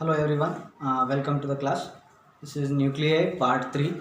Hello everyone, welcome to the class. This is nuclei part 3.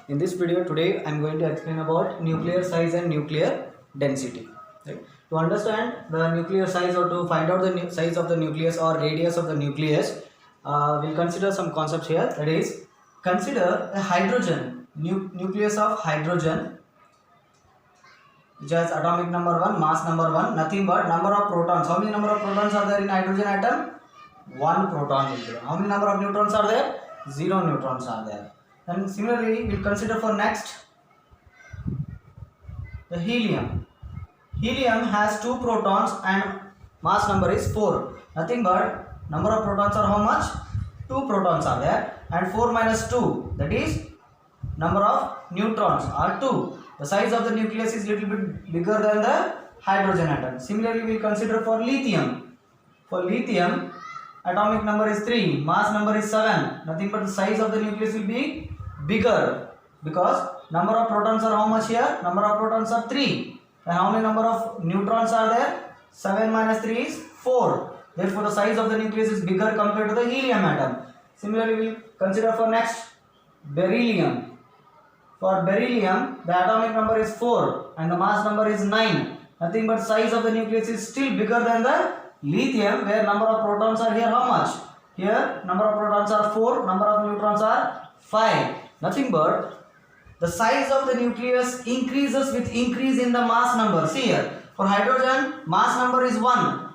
In this video today I am going to explain about nuclear size and nuclear density. Right? To understand the nuclear size or to find out the size of the nucleus or radius of the nucleus, we'll consider some concepts here. That is, consider a hydrogen, nucleus of hydrogen, which has atomic number 1, mass number 1, nothing but number of protons. How many number of protons are there in hydrogen atom? 1 proton will be there. How many number of neutrons are there? 0 neutrons are there. And similarly, we'll consider for next the helium. Helium has 2 protons and mass number is 4. Nothing but number of protons are how much? 2 protons are there, and 4 minus 2, that is number of neutrons are 2. The size of the nucleus is little bit bigger than the hydrogen atom. Similarly, we will consider for lithium. For lithium, atomic number is 3, mass number is 7. Nothing but the size of the nucleus will be bigger because number of protons are how much here? Number of protons are 3. And how many number of neutrons are there? 7 minus 3 is 4. Therefore, the size of the nucleus is bigger compared to the helium atom. Similarly, we will consider for next beryllium. For beryllium, the atomic number is 4 and the mass number is 9. Nothing but size of the nucleus is still bigger than the lithium, where number of protons are here how much? Here number of protons are 4, number of neutrons are 5. Nothing but the size of the nucleus increases with increase in the mass number. See here, for hydrogen, mass number is 1.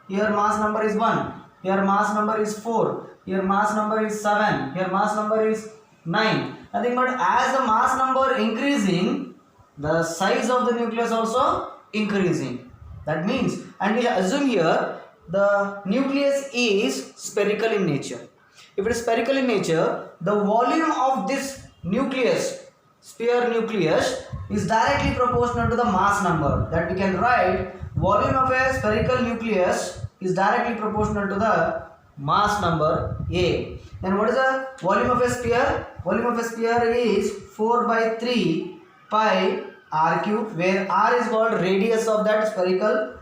Here mass number is 1. Here mass number is 4. Here mass number is 7. Here mass number is 9. Nothing but as the mass number increasing, the size of the nucleus also increasing. That means, and we assume here the nucleus is spherical in nature. If it is spherical in nature, the volume of this nucleus, sphere nucleus, is directly proportional to the mass number. That we can write volume of a spherical nucleus is directly proportional to the mass number A. Then what is the volume of a sphere? Volume of a sphere is 4 by 3 pi r cube, where r is called radius of that spherical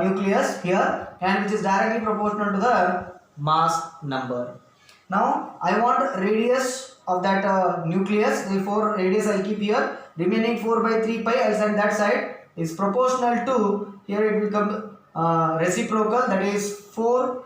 nucleus here, and which is directly proportional to the mass number. Now I want radius of that nucleus, therefore radius I keep here. Remaining 4 by 3 pi I will send that side is proportional to, here it becomes reciprocal, that is 4,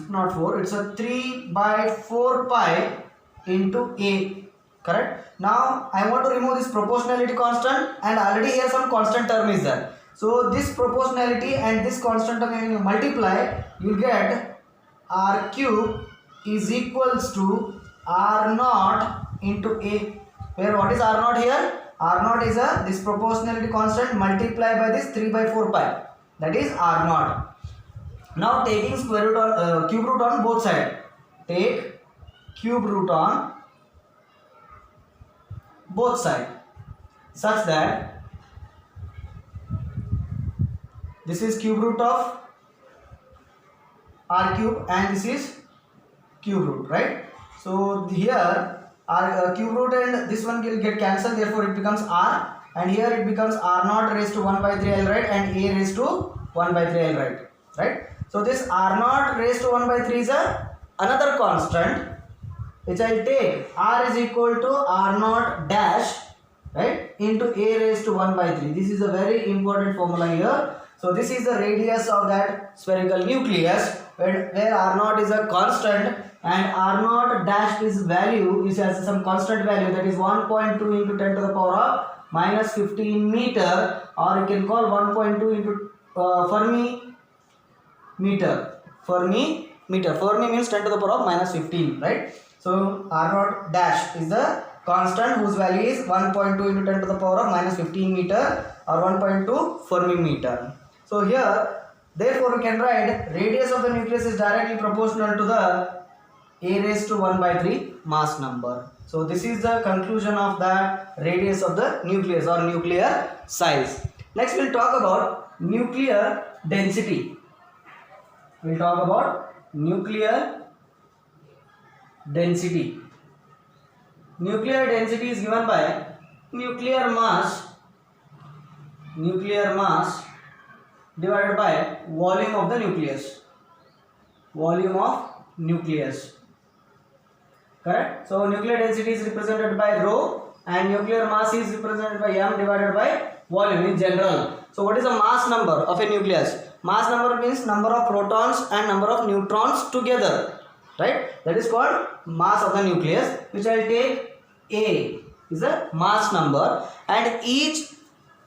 not 4, it's a 3 by 4 pi into A. Correct. Now I want to remove this proportionality constant, and already here some constant term is there. So this proportionality and this constant term, when you multiply, you will get r cube is equals to r naught into A. Where what is r naught here? R naught is this proportionality constant multiplied by this 3 by 4 pi. That is r naught. Now taking square root on cube root on both sides. Take cube root on both sides such that this is cube root of r cube and this is cube root, right? So here r cube root and this one will get cancelled, therefore it becomes r, and here it becomes r naught raised to 1 by 3 I will write, and a raised to 1 by 3 I will write, right? So this r naught raised to 1 by 3 is another constant which I will take r is equal to r naught dash, right, into a raised to 1 by 3. This is a very important formula here. So this is the radius of that spherical nucleus, where r naught is a constant and r naught dash is value is as some constant value, that is 1.2 into 10 to the power of minus 15 meter, or you can call 1.2 into Fermi meter. Fermi meter. Fermi means 10 to the power of minus 15, right? So r naught dash is the constant whose value is 1.2 into 10 to the power of minus 15 meter, or 1.2 Fermi meter. So here, therefore we can write radius of the nucleus is directly proportional to the a raised to 1 by 3 mass number. So this is the conclusion of the radius of the nucleus or nuclear size. Next we will talk about nuclear density. We will talk about nuclear density. Nuclear density is given by nuclear mass divided by volume of the nucleus. Volume of nucleus. Correct? So nuclear density is represented by rho and nuclear mass is represented by m divided by volume in general. So what is the mass number of a nucleus? Mass number means number of protons and number of neutrons together, right? That is called mass of the nucleus, which I will take A is the mass number, and each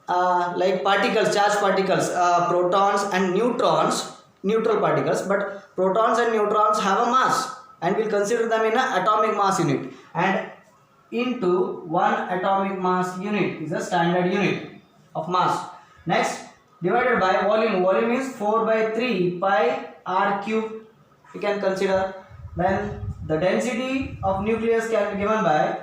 like particles, charged particles, protons and neutrons, neutral particles, but protons and neutrons have a mass, and we'll consider them in an atomic mass unit, and into 1 atomic mass unit is a standard unit of mass. Next, divided by volume. Volume is 4 by 3 pi r cube. You can consider. Then the density of nucleus can be given by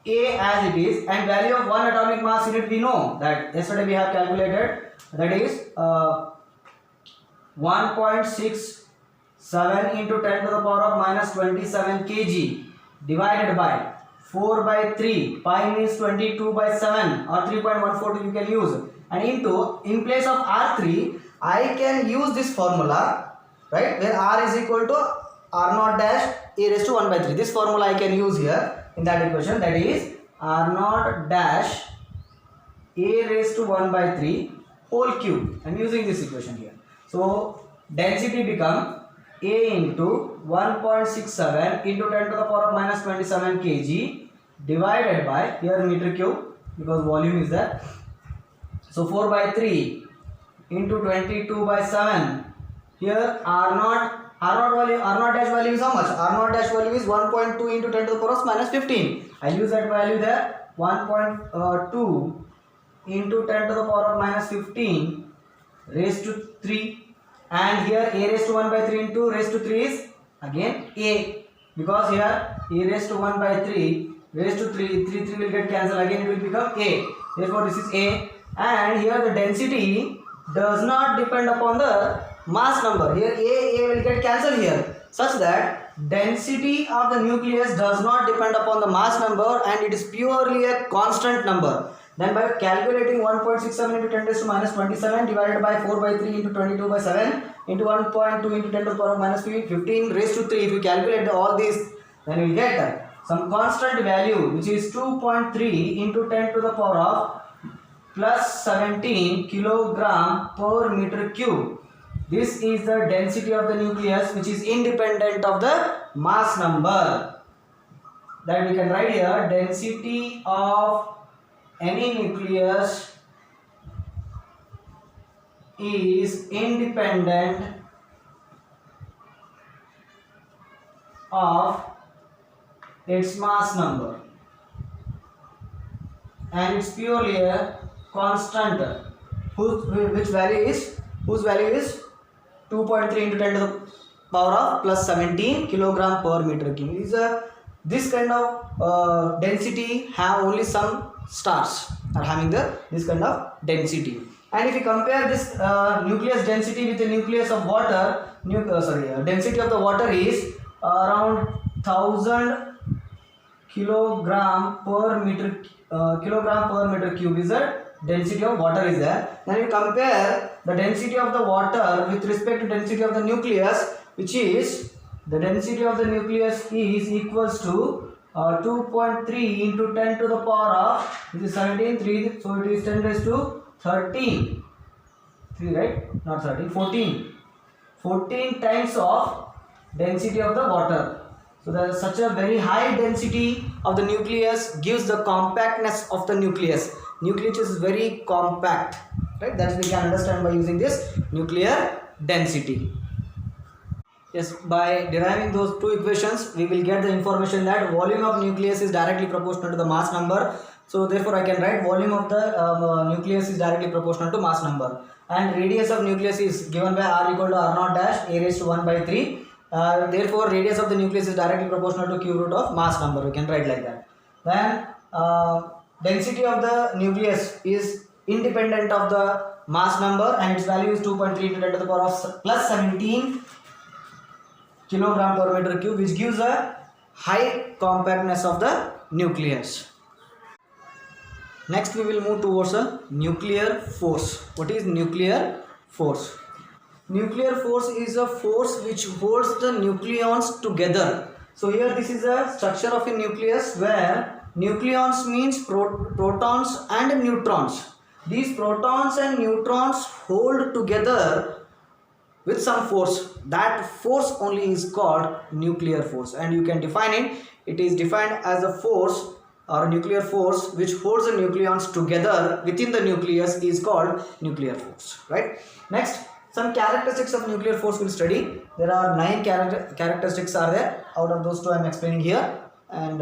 A as it is, and value of 1 atomic mass unit we know that yesterday we have calculated, that is 1.67 into 10 to the power of minus 27 kg divided by 4 by 3, pi means 22 by 7 or 3.142 you can use, and into, in place of R3 I can use this formula, right, where R is equal to R naught dash A raised to 1 by 3. This formula I can use here in that equation, that is R naught dash A raised to 1 by 3 whole cube. I am using this equation here. So density become A into 1.67 into 10 to the power of minus 27 kg divided by, here meter cube because volume is there. So 4 by 3 into 22 by 7. Here R naught dash value is how much? R naught dash value is 1.2 into 10 to the power of minus 15. I use that value there, 1.2 into 10 to the power of minus 15 raised to 3, and here A raised to 1 by 3 into raised to 3 is again A, because here A raised to 1 by 3 raised to 3 will get cancelled, again it will become A. Therefore this is A, and here the density does not depend upon the mass number. Here A will get cancelled here, such that density of the nucleus does not depend upon the mass number and it is purely a constant number. Then by calculating 1.67 into 10 raised to minus 27 divided by 4 by 3 into 22 by 7 into 1.2 into 10 to the power of minus 15 raised to 3, if you calculate all these, then you will get some constant value which is 2.3 into 10 to the power of plus 17 kilogram per meter cube. This is the density of the nucleus, which is independent of the mass number. That we can write here, density of any nucleus is independent of its mass number, and it's purely a constant whose value is 2.3 into 10 to the power of plus 17 kilogram per meter cube. This kind of density have only some stars are having this kind of density. And if you compare this nucleus density with the nucleus of water, density of the water is around 1000 kilogram per meter cube is the density of water is there. Then you compare the density of the water with respect to density of the nucleus, which is the density of the nucleus is equals to 2.3 into 10 to the power of, this is 17, 3, so it is 10 raised to 13, 3 right, not 13, 14 times of density of the water. So there is such a very high density of the nucleus gives the compactness of the nucleus. Nucleus is very compact, right? That we can understand by using this nuclear density. Yes, by deriving those two equations, we will get the information that volume of nucleus is directly proportional to the mass number. So therefore, I can write volume of the nucleus is directly proportional to mass number, and radius of nucleus is given by R equal to R naught dash A raised to 1 by 3. Therefore, radius of the nucleus is directly proportional to cube root of mass number. We can write like that. Then density of the nucleus is independent of the mass number, and its value is 2.3 into 10 to the power of plus 17 kilogram per meter cube, which gives a high compactness of the nucleus. Next we will move towards a nuclear force. What is nuclear force? nuclear force is a force which holds the nucleons together. So here this is a structure of a nucleus where nucleons means protons and neutrons. These protons and neutrons hold together with some force. That force only is called nuclear force, and you can define it. It is defined as a force or a nuclear force which holds the nucleons together within the nucleus is called nuclear force, right? Next, some characteristics of nuclear force we'll study. There are 9 characteristics are there. Out of those 2 I am explaining here, and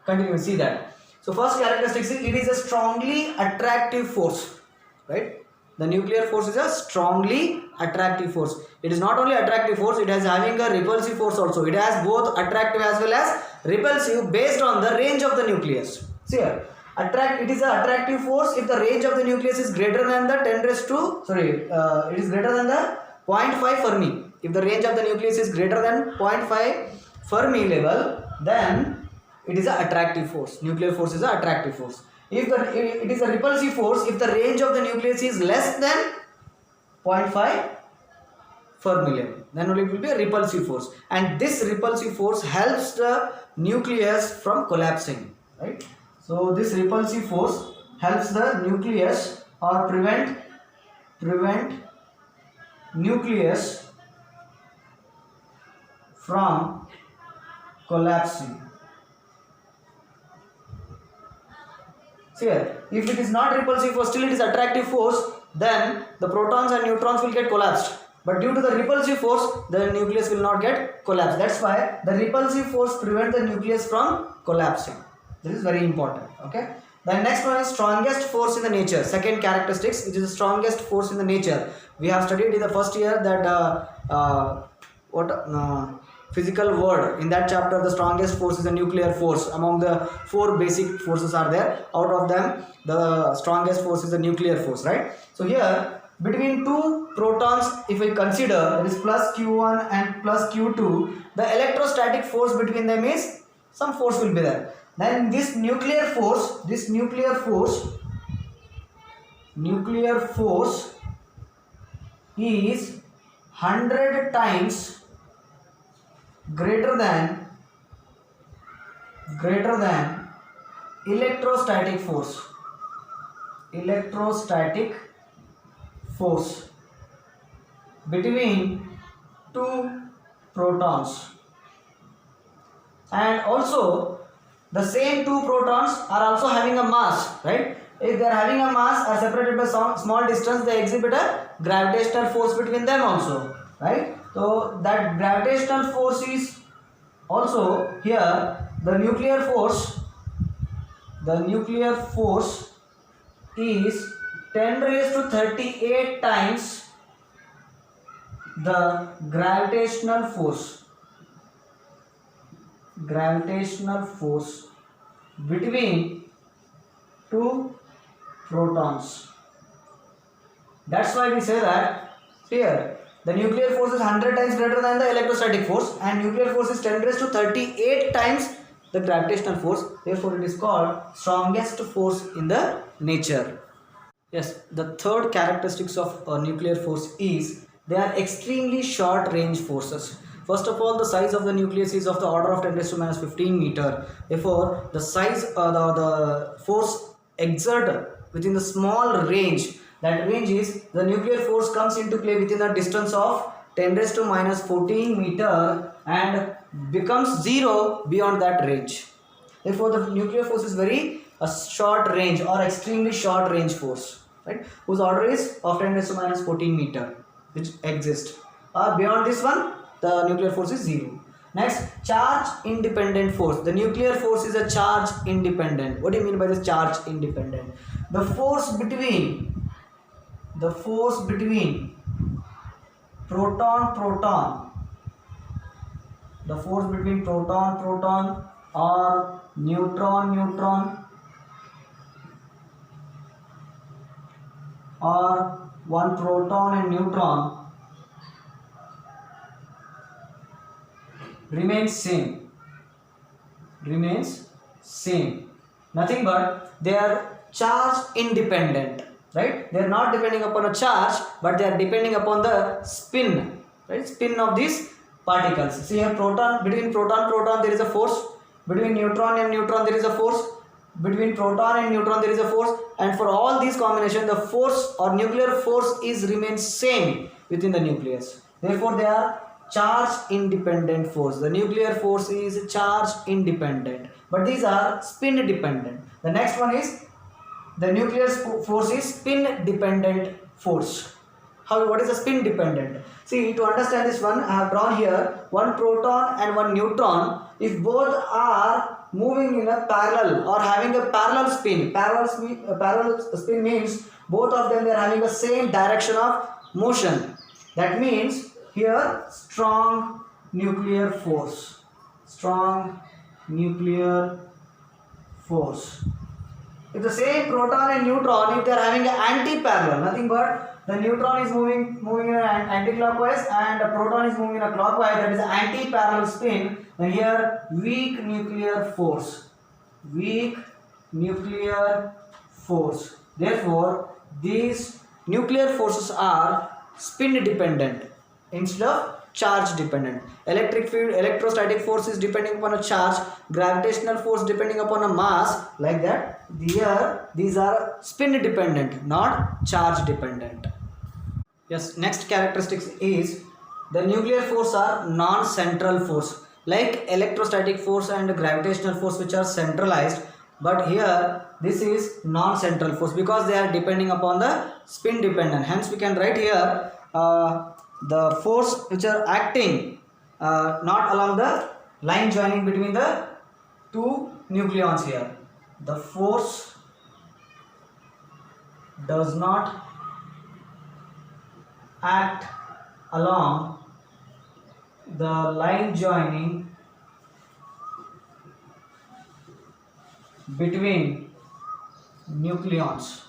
continue to see that. So first characteristic is it is a strongly attractive force, right? The nuclear force is a strongly attractive force. It is not only attractive force, it is having a repulsive force also. It has both attractive as well as repulsive based on the range of the nucleus. See here, it is an attractive force if the range of the nucleus is greater than the 10 raised to, it is greater than the 0.5 Fermi. If the range of the nucleus is greater than 0.5 Fermi level, then it is an attractive force. Nuclear force is an attractive force. If it is a repulsive force if the range of the nucleus is less than 0.5 Fermi level, then only it will be a repulsive force, and this repulsive force helps the nucleus from collapsing, right? So this repulsive force helps the nucleus or prevent nucleus from collapsing. See here, if it is not repulsive force, still it is attractive force, then the protons and neutrons will get collapsed. But due to the repulsive force, the nucleus will not get collapsed. That's why the repulsive force prevents the nucleus from collapsing. This is very important. Okay. The next one is strongest force in the nature. Second characteristics, it is the strongest force in the nature. We have studied in the first year that physical word. In that chapter, the strongest force is the nuclear force. Among the 4 basic forces are there. Out of them, the strongest force is the nuclear force, right? So here, between 2 protons, if we consider, that is plus Q1 and plus Q2, the electrostatic force between them is some force will be there. Then this nuclear force is 100 times greater than electrostatic force between 2 protons, and also the same 2 protons are also having a mass, right? If they are having a mass are separated by some small distance, they exhibit a gravitational force between them also, right? So that gravitational force is also here the nuclear force is 10 raised to 38 times the gravitational force between 2 protons. That's why we say that here the nuclear force is 100 times greater than the electrostatic force, and nuclear force is 10 raised to 38 times the gravitational force. Therefore, it is called strongest force in the nature. Yes, the third characteristics of nuclear force is they are extremely short range forces. First of all, the size of the nucleus is of the order of 10 raised to minus 15 meter. Therefore, the size the force exerted within the small range, that range is the nuclear force comes into play within a distance of 10 raised to minus 14 meter and becomes 0 beyond that range. Therefore, the nuclear force is very short range or extremely short range force, right? Whose order is of 10 raised to minus 14 meter, which exists. Beyond this one, the nuclear force is 0. Next, charge independent force. The nuclear force is a charge independent. What do you mean by this charge independent? The force between proton or neutron or one proton and neutron remains same, nothing but they are charge independent. right? They are not depending upon a charge, but they are depending upon the spin, right? Spin of these particles. See here, between proton there is a force, between neutron and neutron there is a force, between proton and neutron there is a force, and for all these combination the force or nuclear force is remains same within the nucleus. Therefore they are charge independent force. The nuclear force is charge independent, but these are spin dependent. The next one is the nuclear force is spin dependent force. What is a spin dependent? See, to understand this one, I have drawn here one proton and one neutron. If both are moving in a parallel or having a parallel spin, parallel spin means both of them they are having the same direction of motion. That means here strong nuclear force. Strong nuclear force. If the same proton and neutron, if they are having an anti-parallel, nothing but the neutron is moving in an anti-clockwise and the proton is moving in a clockwise, that is an anti-parallel spin, then here weak nuclear force. Weak nuclear force. Therefore, these nuclear forces are spin dependent instead of charge dependent. Electric field, electrostatic force is depending upon a charge, gravitational force depending upon a mass, like that. Here these are spin dependent, not charge dependent. Yes, next characteristics is the nuclear force are non-central force, like electrostatic force and gravitational force which are centralized, but here this is non-central force because they are depending upon the spin dependent. Hence we can write here the force which are acting not along the line joining between the two nucleons here. The force does not act along the line joining between nucleons.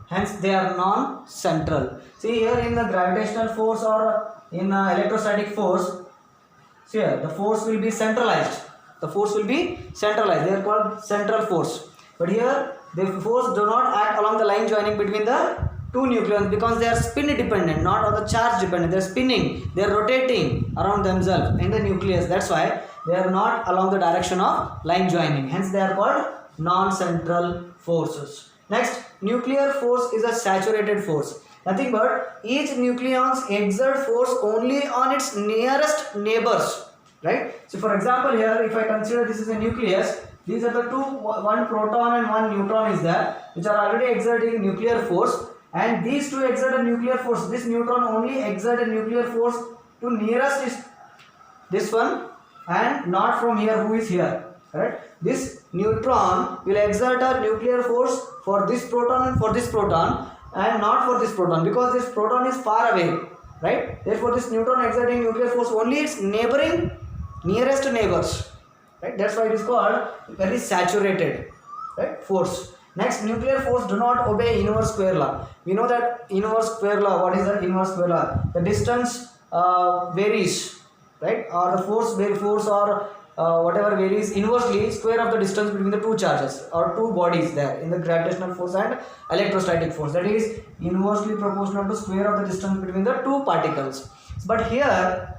Hence they are non-central. See here in the gravitational force or in electrostatic force, see here the force will be centralized. The force will be centralized. They are called central force. But here the force do not act along the line joining between the two nucleons because they are spin dependent, not on the charge dependent. They are spinning, they are rotating around themselves in the nucleus. That's why they are not along the direction of line joining. Hence they are called non-central forces. Next, nuclear force is a saturated force. Nothing but each nucleons exert force only on its nearest neighbors. Right? So for example here, if I consider this is a nucleus, these are the two, one proton and one neutron is there, which are already exerting nuclear force, and these two exert a nuclear force. This neutron only exert a nuclear force to nearest is this one and not from here who is here. Right? This neutron will exert a nuclear force for this proton and for this proton and not for this proton because this proton is far away. Right? Therefore this neutron exerting nuclear force only its neighboring nearest neighbors. Right? That's why it is called very saturated, right, force. Next, nuclear force do not obey inverse square law. We know that inverse square law. What is the inverse square law? The distance varies, right, or the force or whatever varies inversely square of the distance between the two charges or two bodies there in the gravitational force and electrostatic force. That is inversely proportional to square of the distance between the two particles. But here,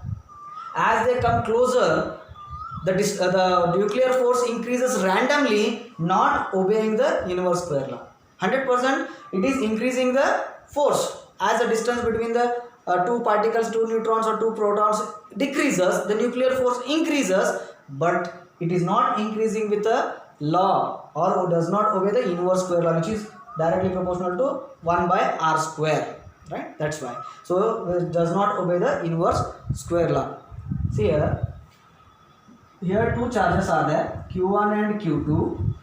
as they come closer, the nuclear force increases randomly, not obeying the inverse square law. 100% it is increasing the force as the distance between the two particles, two neutrons or two protons decreases, the nuclear force increases, but it is not increasing with the law or does not obey the inverse square law, which is directly proportional to 1 by r square. Right? That's why. So it does not obey the inverse square law. See here two charges are there, Q1 and Q2.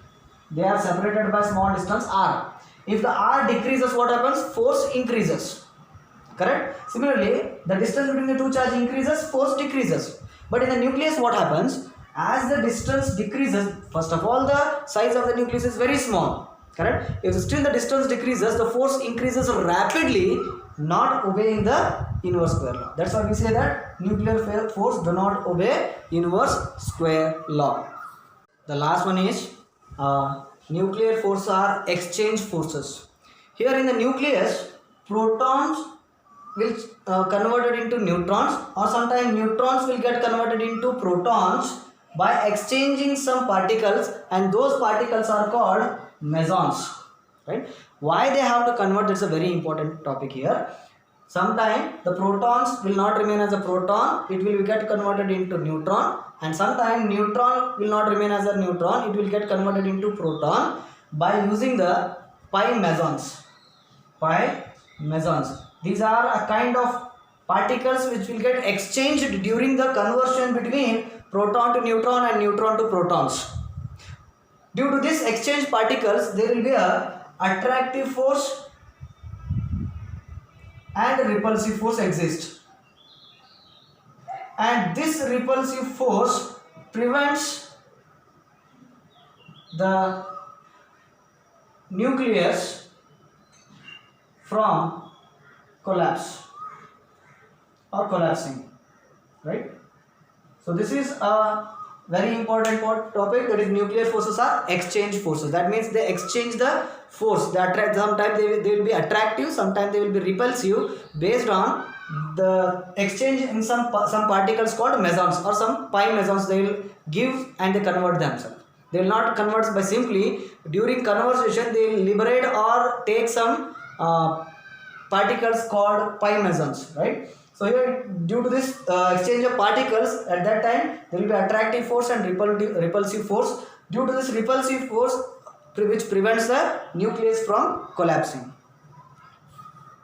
They are separated by small distance r. If the r decreases, what happens? Force increases. Correct? Similarly, the distance between the two charges increases, force decreases. But in the nucleus, what happens? As the distance decreases, first of all, the size of the nucleus is very small. Correct? If still the distance decreases, the force increases rapidly, not obeying the inverse square law. That's why we say that nuclear force do not obey inverse square law. The last one is nuclear forces are exchange forces. Here in the nucleus, protons will converted into neutrons, or sometimes neutrons will get converted into protons by exchanging some particles, and those particles are called mesons, right? Why they have to convert, that's a very important topic here. Sometimes the protons will not remain as a proton, it will get converted into neutron, and sometimes neutron will not remain as a neutron, it will get converted into proton by using the pi mesons. Pi mesons. These are a kind of particles which will get exchanged during the conversion between proton to neutron and neutron to protons. Due to this exchange particles, there will be a attractive force and repulsive force exist, and this repulsive force prevents the nucleus from collapse or collapsing, right? So this is a very important topic, that is nuclear forces are exchange forces. That means they exchange the force. They attract, sometimes they will be attractive, sometimes they will be repulsive based on the exchange in some particles called mesons or some pi mesons. They will give and they convert themselves. They will not convert by simply, during conversation they will liberate or take some particles called pi mesons, right? So here, due to this exchange of particles, at that time there will be attractive force and repulsive force. Due to this repulsive force, which prevents the nucleus from collapsing.